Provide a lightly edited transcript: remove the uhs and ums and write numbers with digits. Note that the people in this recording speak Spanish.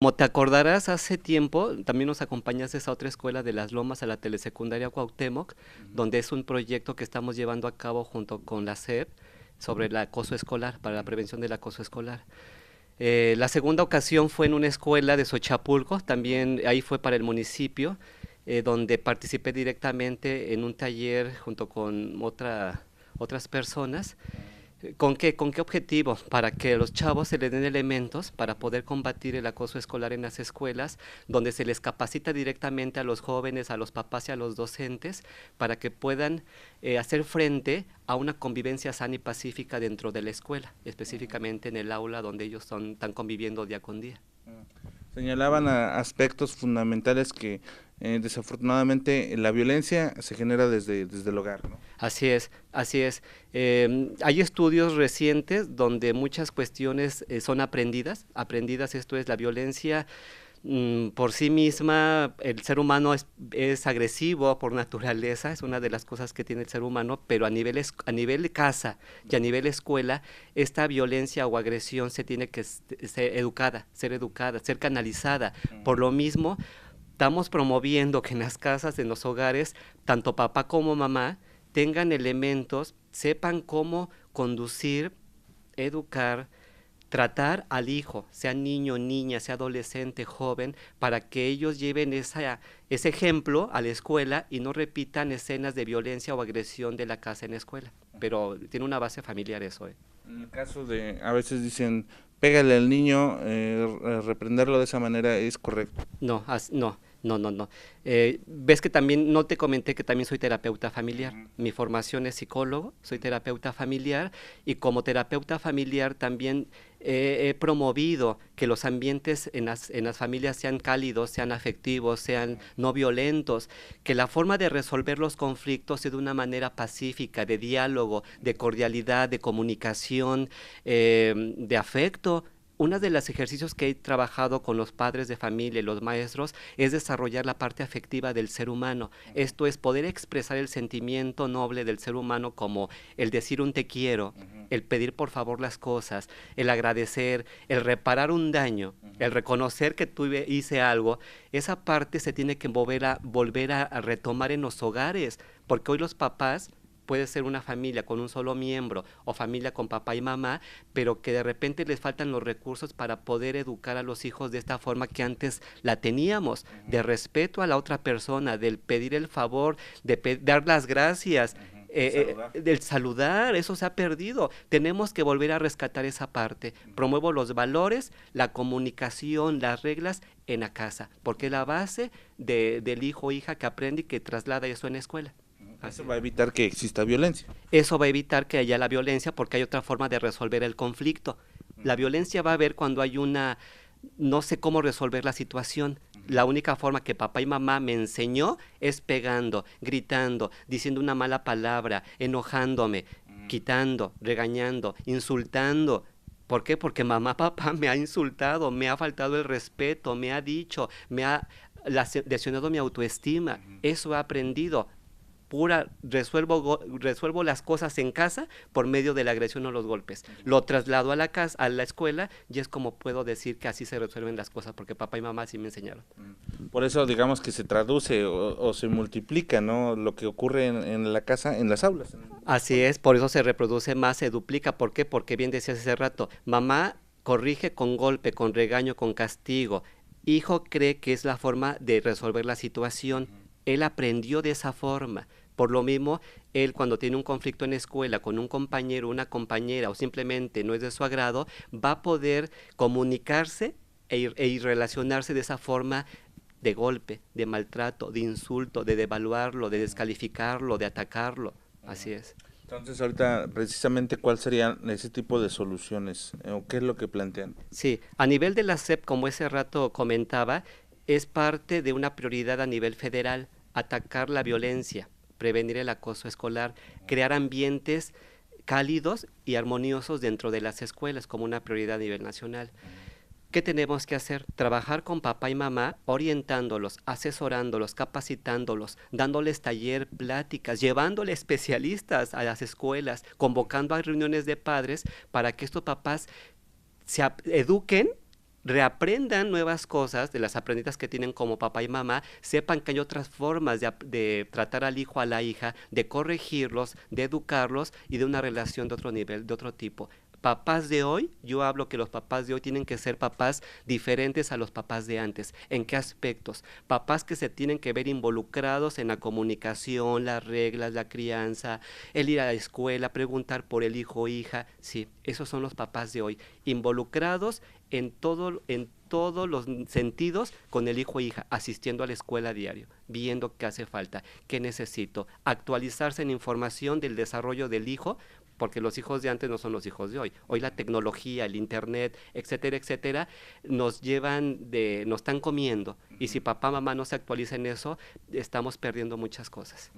Como te acordarás, hace tiempo también nos acompañaste a otra escuela de Las Lomas, a la telesecundaria Cuauhtémoc, Ujú, donde es un proyecto que estamos llevando a cabo junto con la SEP sobre el acoso escolar, para la ujú. prevención del acoso escolar. La segunda ocasión fue en una escuela de Xochapulco, también ahí fue para el municipio, donde participé directamente en un taller junto con otras personas. ¿Con qué objetivo? Para que a los chavos se les den elementos para poder combatir el acoso escolar en las escuelas, donde se les capacita directamente a los jóvenes, a los papás y a los docentes, para que puedan hacer frente a una convivencia sana y pacífica dentro de la escuela, específicamente en el aula donde ellos están conviviendo día con día. Señalaban aspectos fundamentales que desafortunadamente la violencia se genera desde el hogar, ¿no? Así es, así es. Hay estudios recientes donde muchas cuestiones son aprendidas, esto es la violencia por sí misma. El ser humano es agresivo por naturaleza, es una de las cosas que tiene el ser humano, pero a nivel de casa y a nivel escuela, esta violencia o agresión se tiene que ser educada, ser canalizada. Por Ujú, lo mismo, estamos promoviendo que en las casas, en los hogares, tanto papá como mamá tengan elementos, sepan cómo conducir, educar, tratar al hijo, sea niño, niña, sea adolescente, joven, para que ellos lleven ese ejemplo a la escuela y no repitan escenas de violencia o agresión de la casa en la escuela. ujú. Pero tiene una base familiar eso, ¿eh? En el caso de, a veces dicen, pégale al niño, reprenderlo de esa manera es correcto. No, no, no, no, no. Ves que también, no te comenté que también soy terapeuta familiar. Ujú, Mi formación es psicólogo, soy ujú, terapeuta familiar y como terapeuta familiar también he promovido que los ambientes en las familias sean cálidos, sean afectivos, sean no violentos, que la forma de resolver los conflictos sea de una manera pacífica, de diálogo, de cordialidad, de comunicación, de afecto. Uno de los ejercicios que he trabajado con los padres de familia y los maestros es desarrollar la parte afectiva del ser humano. ujú, Esto es poder expresar el sentimiento noble del ser humano como el decir un te quiero, ujú, el pedir por favor las cosas, el agradecer, el reparar un daño, ujú, el reconocer que hice algo. Esa parte se tiene que volver a retomar en los hogares, porque hoy los papás puede ser una familia con un solo miembro o familia con papá y mamá, pero que de repente les faltan los recursos para poder educar a los hijos de esta forma que antes la teníamos, ujú, de respeto a la otra persona, del pedir el favor, de dar las gracias, ujú. De saludar. del saludar. Eso se ha perdido. Tenemos que volver a rescatar esa parte. Ujú, Promuevo los valores, la comunicación, las reglas en la casa, porque es la base del hijo o hija que aprende y que traslada eso en la escuela. ujú. Eso Así va es. a evitar que exista violencia. Eso va a evitar que haya la violencia porque hay otra forma de resolver el conflicto. La Ujú, violencia va a haber cuando hay no sé cómo resolver la situación. ujú, La única forma que papá y mamá me enseñó es pegando, gritando, diciendo una mala palabra, enojándome, ujú, quitando, regañando, insultando. ¿Por qué? Porque mamá, papá me ha insultado, me ha faltado el respeto, me ha dicho, me ha lesionado mi autoestima. ujú, Eso he aprendido resuelvo las cosas en casa por medio de la agresión o los golpes. ujú. Lo traslado a la casa, a la escuela, y es como puedo decir que así se resuelven las cosas, porque papá y mamá así me enseñaron. Por eso digamos que se traduce o se multiplica, ¿no? Lo que ocurre en la casa, en las aulas, en la Así escuela. es, por eso se reproduce más, se duplica. ¿Por qué? Porque bien decías hace rato, mamá corrige con golpe, con regaño, con castigo. Hijo cree que es la forma de resolver la situación. Ujú, Él aprendió de esa forma. Por lo mismo, él cuando tiene un conflicto en la escuela con un compañero, una compañera o simplemente no es de su agrado, va a poder comunicarse y relacionarse de esa forma de golpe, de maltrato, de insulto, de devaluarlo, de ujú, descalificarlo, de atacarlo. ujú. Así es. Entonces, ahorita, precisamente, ¿cuál serían ese tipo de soluciones? ¿O qué es lo que plantean? Sí, a nivel de la SEP, como ese rato comentaba, es parte de una prioridad a nivel federal, atacar la violencia, prevenir el acoso escolar, crear ambientes cálidos y armoniosos dentro de las escuelas como una prioridad a nivel nacional. ¿Qué tenemos que hacer? Trabajar con papá y mamá, orientándolos, asesorándolos, capacitándolos, dándoles taller, pláticas, llevándoles especialistas a las escuelas, convocando a reuniones de padres para que estos papás eduquen reaprendan nuevas cosas de las aprendidas que tienen como papá y mamá, sepan que hay otras formas de tratar al hijo, a la hija, de corregirlos, de educarlos y de una relación de otro nivel, de otro tipo. Papás de hoy, yo hablo que los papás de hoy tienen que ser papás diferentes a los papás de antes. ¿En qué aspectos? Papás que se tienen que ver involucrados en la comunicación, las reglas, la crianza, el ir a la escuela, preguntar por el hijo o hija. Sí, esos son los papás de hoy, involucrados en todos los sentidos con el hijo o hija, asistiendo a la escuela a diario, viendo qué hace falta, qué necesito, actualizarse en información del desarrollo del hijo, porque los hijos de antes no son los hijos de hoy. Hoy la tecnología, el internet, etcétera, etcétera, nos están comiendo. Y si papá, mamá no se actualiza en eso, estamos perdiendo muchas cosas.